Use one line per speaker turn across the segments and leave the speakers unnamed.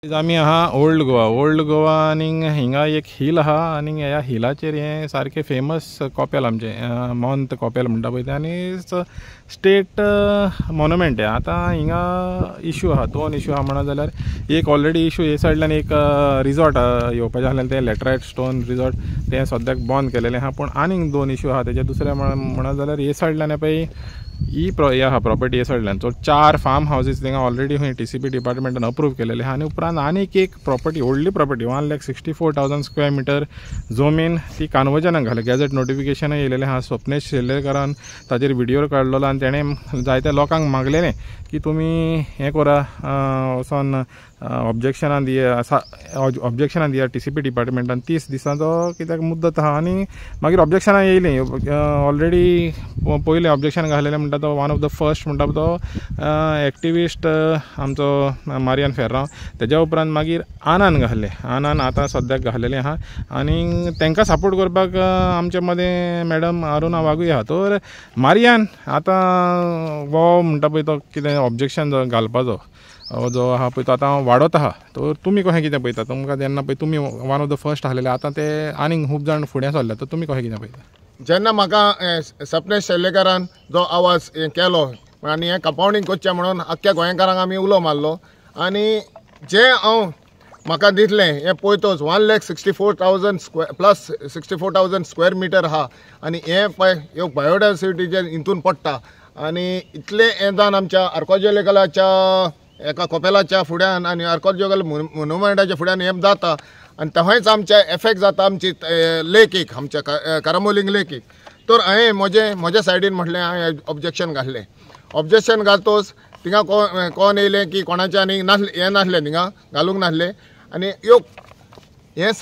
आमी आहा ओल्ड गोवा आनी हिंगा एक हिल आहा आनी ह्या हिलाचेर हे सारखे फेमस कॉपेल आमचे मोंत कॉपेल म्हणटा पळय ते आनी स्टेट मॉन्युमेंट आहे. आता हिंगा इश्यू आहा, दोन इश्यू आहा म्हणा जाल्यार एक ऑलरेडी इश्यू हे सायडल्यान एक रिजॉर्ट येवपाचें आसलें ते लॅटरायट स्टोन रिजॉर्ट ते सद्याक बंद केलेलें आहा. पूण आनीक दोन इश्यू आहा तेजे दुसरे म्हणा जाल्यार हे सायडल्यान पळय हे आहा प्रॉपर्टी हे सायडल्यान सो 4 फार्म हावजीस थिंगा ऑलरेडी खंय TCP डिपार्टमेंटान अप्रूव केलेले आहा. आनी उपरांत आनीक एक प्रॉपर्टी व्हडली प्रॉपर्टी 1,64,000 स्क्वेअर मिटर जमीन ती कानवजनाक घाले. गॅजेट नोटिफिकेशन येयलेलें आहा. स्वप्नेश शेल्लेकरान ताजेर व्हिडिओ काडलेलो आनी तेणें जायत्या लोकांक मागलेलें की तुमी हें करा वचोन ऑब्जेक्शनां दिया TCP डिपार्टमेंटान 30 दिसांचो कित्याक मुद्दत आहा. आनी मागीर ऑब्जेक्शनां येयलीं ऑलरेडी पयलें ऑब्जेक्शन घालेलें म्हणटा तो वन ऑफ द फर्स्ट म्हणटा तो एक्टिविस्ट आमचो मारियान फेर्रांव. तेज्या उपरांत मागीर आनान घाले. आनान आतां सद्याक घालेलें आहा आनी तांकां सपोर्ट करपाक आमचे मदें मॅडम अरुणा वागूय आहा. तर मारियान आतां वो म्हणटा पळय तो कितें ऑब्जेक्शन घालपाचो जो आहा पळय तो आतां वाडत आहा. तर तुमी कशें कितें पळयता? तुमकां जेन्ना पळय तुमी वन ऑफ द फर्स्ट आहलेले आतां ते आनीक खूब जाण फुडें सरले, तर तुमी कशें कितें पळयता?
जेन्ना म्हाका स्वप्नेश शेल्लेकरान जो आवाज केलो आनी हें कंपाउंडींग करचें म्हणून आख्ख्या गोंयकारांक आमी उलो मारलो आनी जें म्हाका दिसलें हें पळयतोच 1,64,000 स्क्वेअर मिटर आहा आनी हें पळय ह्यो बायोडायवर्सिटीचेर हितून पडटा आनी इतलें हें जावन आमच्या आर्कोजियोलॉजिकलाच्या एका कॉपेलाच्या फुड्यान आनी आर्कोजियोलॉजिकल मॉन्युमेंटाच्या फुड्यान हें जाता आनी थंयच आमचे एफेक्ट जाता आमची लेकीक आमच्या करामोलिंग लेकीक. तर हांवें म्हज्या सायडीन म्हटलें हांवें ऑब्जेक्शन घातलें. ऑब्जेक्शन घालतोच थिंगा कोण येयलें की कोणाचें आनी हें नासलें थिंगा घालूंक नासलें आनी हें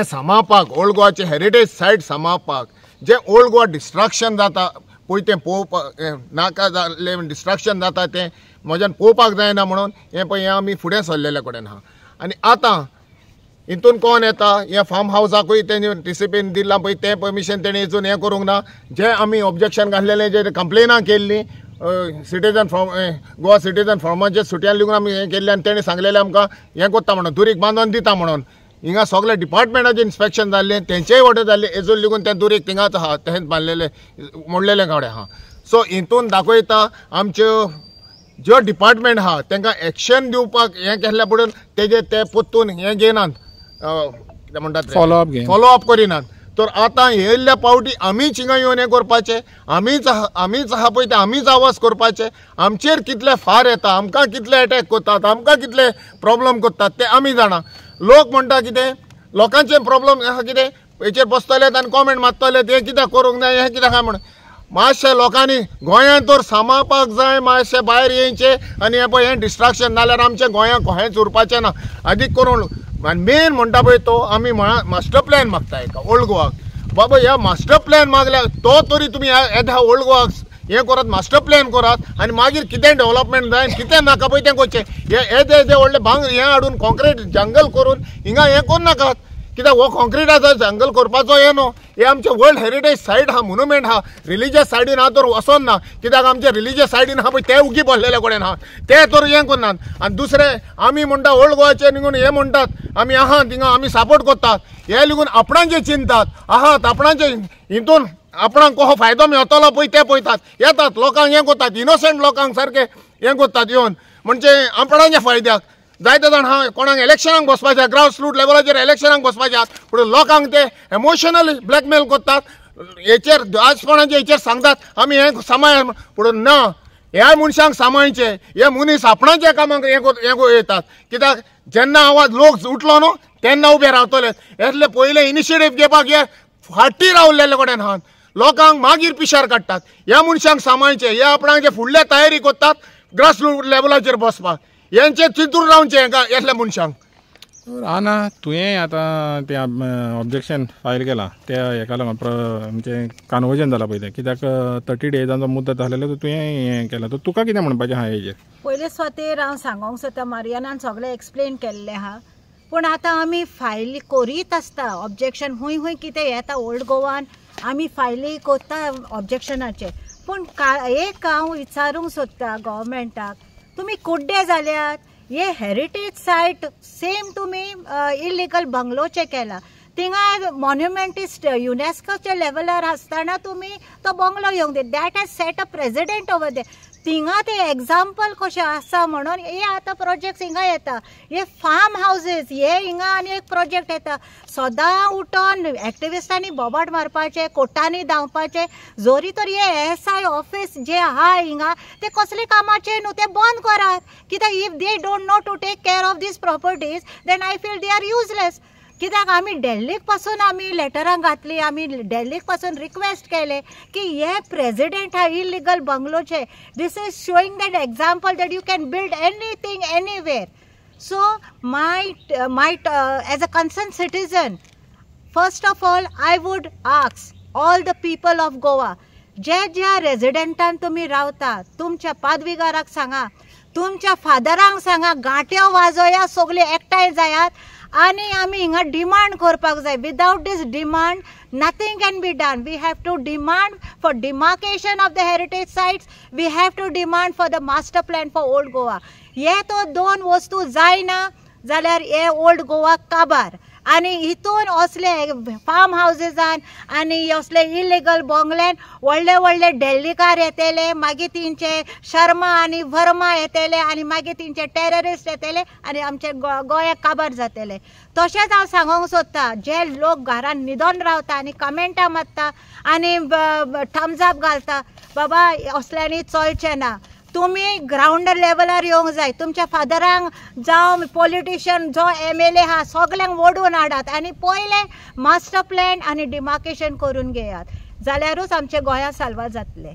सांबाळपाक ओल्ड गोवाचें हेरिटेज सायट सांबाळपाक जें ओल्ड गोवा डिस्ट्रक्शन जाता पळय तें पळोवपाक नाका जाल्लें डिस्ट्रक्शन जाता तें म्हज्यान पळोवपाक जायना म्हणून हें पळय हें आमी फुडें सरलेल्या कडेन आहा. आनी आतां हितून कोण येता हें फार्म हावजाकूय तेणी TCPन दिलां पळय तें परमिशन तेणी हितून हें करूंक ना. जें आमी ऑब्जेक्शन घातलेलें जे कंप्लेनां केल्लीं गोवा सिटीजन फॉर्माचे सुटयान लिगून आमी हें केल्लें आनी तेणी सांगलेलें आमकां हें करता म्हणून दुरीक बांदून दिता म्हणून. हिंगा सगळे डिपार्टमेंटाचें इन्स्पेक्शन जाल्लें तेंचेय ऑर्डर जाल्ली हेजून लेगून तें दुरीक थिंगाच आहा तें बांदलेलें मोडलेलें गाडे आहा. सो हितून दाखयता आमच्यो ज्यो डिपार्टमेंट आहा तांकां एक्शन दिवपाक हें केल्ल्या पुडून तेजे ते पोत्तून हें घेयनात कितें म्हणटात फॉलोअप करिनात. तर आतां येयल्ल्या पावटी आमीच हिंगा येवन हें करपाचें आमीच आहा पळय तें आमीच आवाज करपाचें. आमचेर कितले फार येता आमकां कितले अटॅक करतात आमकां कितले प्रॉब्लम करतात ते आमी जाणा. लोक म्हणटा कितें लोकांचे प्रॉब्लम आहा कितें हेचेर बसतले आनी कॉमेंट मारतले तें कित्याक करूंक जाय हें कित्याक म्हणून. मातशें लोकांनी गोंयांत तर सांबाळपाक जाय मातशें भायर येयचें आनी हें पळय हें डिस्ट्रक्शन नाल्यार आमचें गोंयांत खंयच उरपाचें ना. आदीक करून मेन म्हणटा पळय तो आमी मास्टर प्लॅन मागता एका ओल्ड गोवाक. बाबा ह्या मास्टर प्लॅन मागल्या तो तरी तुमी येद्या ओल्ड गोवाक हें करात मास्टर प्लॅन करात आनी मागीर कितें डेव्हलपमेंट जाय कितें नाका पळय तें करचें. येदे व्हडले हें हाडून कॉन्क्रीट जंगल करून हिंगा हें करूं नाकात कित्याक हो कॉन्क्रीटाचो जंगल करपाचो हें न्हू. हे आमचें वर्ल्ड हेरिटेज सायट आहा मोन्युमेंट आहा. रिलिजियस सायडीन आहा तर वचोन ना कित्याक आमचे रिलिजियस सायडीन आहा पळय ते उगी पडलेले कडेन आहा ते तर हें करनात. आनी दुसरें आमी म्हणटा ओल्ड गोवाचें निघून हें म्हणटात आमी आहा थिंगा आमी सपोर्ट करतात हे लेगून आपणांचें चिंतात आहात आपणांचें हितून आपणाक कसो फायदो मेळटलो पळय ते पळयतात येतात लोकांक हें करतात इनोसंट लोकांक सारकें हें करतात येवन म्हणजे आपणांच्या फायद्याक. जायते जाण हा कोणाक इलेक्शनाक बसपाचे ग्राउंड रूट लेवलाचेर इलेक्शनाक बसपाचे आहात पूण लोकांक ते इमोशनली ब्लॅकमेल करतात हेचेर आजपणाचे हेचेर सांगतात आमी हें सांबाळ पूण ना ह्या मनशांक सांबाळचें हे मनीस आपणाच्या कामाक हें येतात कित्याक जेन्ना आवाज लोक उठलो न्हू तेन्ना उबे रावतले. हेतले पयले इनिशिएटीव घेवपाक हे फाटीं रावलेले कडेन आहात लोकांक मागीर पिशार काडटात. ह्या मनशांक सांबाळचें हे आपणाचे फुडले तयारी करतात ग्रास रूट लेवलाचेर बसपाक हेंचें चिंतून रावचें हेका येतल्या मनशांक.
आना तुवें आतां तें ऑब्जेक्शन फायल केलां त्या हेका लागून म्हणजे कन्वर्जन जालां पळय तें कित्याक 30 डेजांचो मुद्दत आसलेलो तुवें हें केलां तर तुका कितें म्हणपाचें आहा हेजेर?
पयले स्वतेर हांव सांगूंक सोदता मारियानान सगळें एक्सप्लेन केल्लें आहा पूण आतां आमी फायल करीत आसता ऑब्जेक्शन हूंय कितें येता ओल्ड गोवान आमी फायली करता ऑब्जेक्शनाचे. पूण एक हांव विचारूंक सोदता गव्हर्मेंटाक तुम्ही कुड्डे जाल्यात. हे हेरिटेज सायट सेम तुम्ही इलिगल बंगलोचे केला. थिंगा मॉन्युमेंटिस्ट युनेस्कोच्या लेवलार आसतना तुम्ही तो बंगलो घेवंक दे. That has set a precedent over दे. थिंगा ते एग्जाम्पल कशें आसा म्हणून हे आतां प्रोजेक्ट हिंगा येता. हे फार्म हावजीस हे हिंगा आनी एक प्रोजेक्ट येता. सदां उठोन एक्टिविस्टांनी बोबाट मारपाचे, कोर्टांनी धांवपाचे. जोरी तर हे SI ऑफिस जे आहा हिंगा ते कसले कामाचे न्हू, ते बंद करात. कित्याक if they don't know to take care of these properties then I feel they are useless. कित्याक आमी दिल्लीक पासून आमी लेटरां घातली, आमी दिल्लीक पासून रिक्वेस्ट केले की हे प्रेसिडेंट हा इलिगल बंगलोचे. This is showing that example that you can build anything anywhere. So my as a concern citizen, first of all I would ask all the people of Goa, ज्या रेजिडेंटान तुमी रावता, तुमच्या पादविकाराक सांगा, तुमच्या फादरांक सांगा, गांठ्यो वाजोया, सगळे एकठांय जायात आणि आमी हिंगा डिमांड करपाक जाय. Without these demand nothing can be done. We have to demand for demarcation of the heritage sites. We have to demand for the master plan for old Goa. हे तो दोन वस्तू जायना जाल्यार हे ओल्ड गोवा काबार. आणि हितून असले फार्म हावजीसान आणि असले इलिगल बंगल्यान व्हडले व्हडले दिल्लीकार येतले, मागीर तिंचे शर्मा आणि वर्मा येतले, आणि मागीर तिंचे टेररिस्ट येतले आणि आमचे गोंयाक काबार जातले. तशेंच हांव सांगूंक सोदता, जे लोक घरान न्हिदोन रावता आनी कमेंटां मारता आनी थम्स अप घालता, बाबा असल्यांनी चलचें ना. तुम्ही ग्राउंड लेवलार येवंक जाय. तुमच्या फादरांक जावं पॉलिटिशियन जो MLA हा सगळ्यांक ओडून हाडात आनी पयले मास्टर प्लॅन आनी डिमार्केशन करून घेयात, जाल्यारूच आमचे गोंया साल्वा जातले.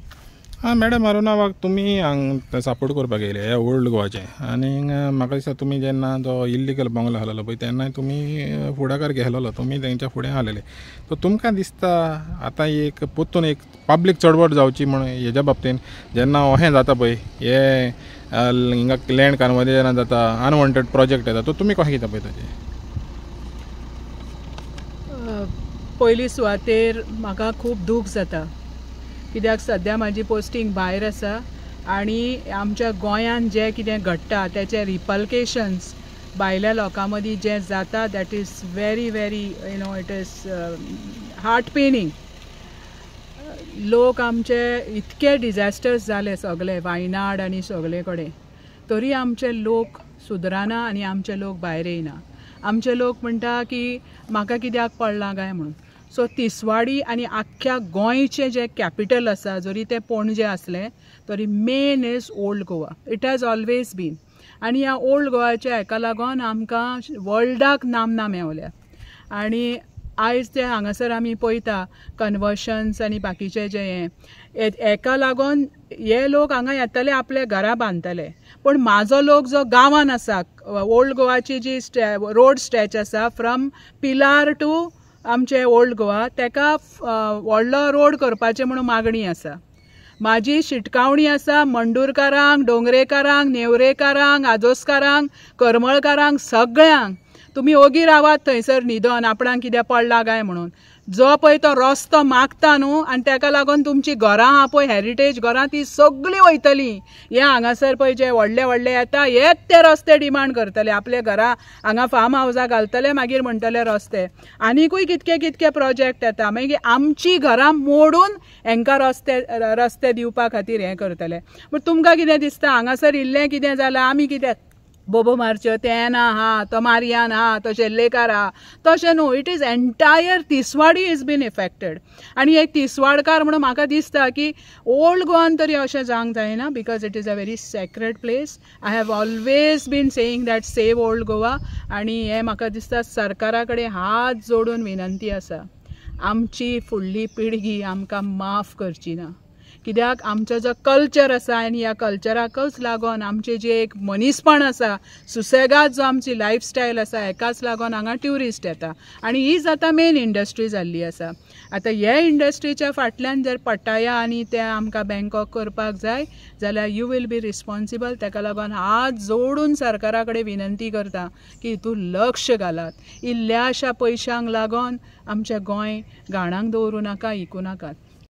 मॅडम अरुणा वाघ, तुमी हांगा सपोर्ट करपाक येयले हे ओल्ड गोवाचे, आनी म्हाका दिसता तुमी जेन्ना जो इल्लिगल बंगलो आसलेलो पळय तेन्ना तुमी फुडाकार घेतलेलो, तुमी तेंच्या फुडें आसलेले. सो तुमकां दिसता आतां एक पोत्तून एक पब्लीक चळवळ जावची म्हणून हेज्या बाबतीन, जेन्ना अशें जाता पळय हे हिंगा लँड कन्वर्जन जाता, अनवॉन्टेड प्रोजेक्ट येता, तो तुमी कशें घेता पळय ताचें?
पयली सुवातेर म्हाका खूब दूख जाता, कित्याक सद्या म्हाजी पोस्टींग भायर आसा आनी आमच्या गोंयान जें कितें घडटा तेचे रिपल्केशन्स भायल्या लोकां मदीं जें जाता that is very very it is heart paining. लोक आमचे इतके डिझास्टर्स जाले सगळे वायनाड आनी सगळे कडेन, तरी आमचे लोक सुदराना आनी आमचे लोक भायर येयना. आमचे लोक म्हणटा की म्हाका कित्याक पडलां काय म्हणून. सो तिसवाडी आनी आख्ख्या गोंयचें जें कॅपिटल आसा, जरी तें पणजे आसलें तरी main is old Goa. It has always been. आनी ह्या ओल्ड गोवाच्या हेका लागून आमकां वर्ल्डाक नामना मेवल्या. आनी आयज ते हांगासर आमी पळयता कन्वर्शन्स आनी बाकीचे जे हेका लागून हे लोक हांगा येतले, आपले घरां बांदतले, पण म्हाजो लोक जो गांवान आसा, ओल्ड गोवाची जी रोड स्ट्रेच आसा फ्रॉम पिलार टू आमचे ओल्ड गोवा, तेका व्हडलो रोड करपाचें म्हणून मागणी आसा. म्हाजी शिटकावणी आसा मंडूरकारांक, डोंगरेकारांक, नेवरेकारांक, आजोसकारांक, करमळकारांक, सगळ्यांक. तुमी ओगी रावात थंयसर न्हिदोन आपणाक कितें पडलां काय म्हणून. जो पळय तो रस्तो मागता न्हू, आनी ताका लागून तुमची घरां आहा पळय हेरिटेज घरां ती सगळीं वयतलीं. हे हांगासर पळय जे व्हडले व्हडले येता हेच ते रस्ते डिमांड करतले, आपले घरां हांगा फार्म हावजां घालतले, मागीर म्हणटले रस्ते. आनीकूय कितके कितके प्रोजेक्ट येता, मागीर आमची घरां मोडून हांकां रस्ते दिवपा खातीर हें करतले. पूण तुमकां कितें दिसता हांगासर इल्लें कितें जालां आमी कितें बोबो मारच्यो, तें आहा तो मारियान आहा तो शेल्लेकार आहा, तशें न्हू. It is entire Tiswadi is been affected. आनी एक तिसवाडकार म्हणून म्हाका दिसता की ओल्ड गोवान तरी अशें जावंक जायना, because it is a very sacred place. I have always been saying that save old Goa. आनी हें म्हाका दिसता सरकारा कडेन हात जोडून विनंती आसा, आमची फुडली पिळगी आमकां माफ करची ना. कित्याक आमचो जो कल्चर आसा आनी ह्या कल्चराकच लागून आमचें जें एक मनीसपण आसा, सुसेगाद जो आमची लायफस्टायल आसा, हेकाच लागून हांगा ट्युरिस्ट येता. आनी हीच आतां मेन इंडस्ट्री जाल्ली आसा. आतां हे इंडस्ट्रीच्या फाटल्यान जर पट्टाया आनी ते आमकां बँकॉक करपाक जाय जाल्यार यू वील बी रिस्पॉन्सिबल. ताका लागून हात जोडून सरकारा कडेन विनंती करता की हितून लक्ष घालात. इल्ल्याशा पयशांक लागून आमचें गोंय घाणाक दवरूं नाका, इकूं नाकात.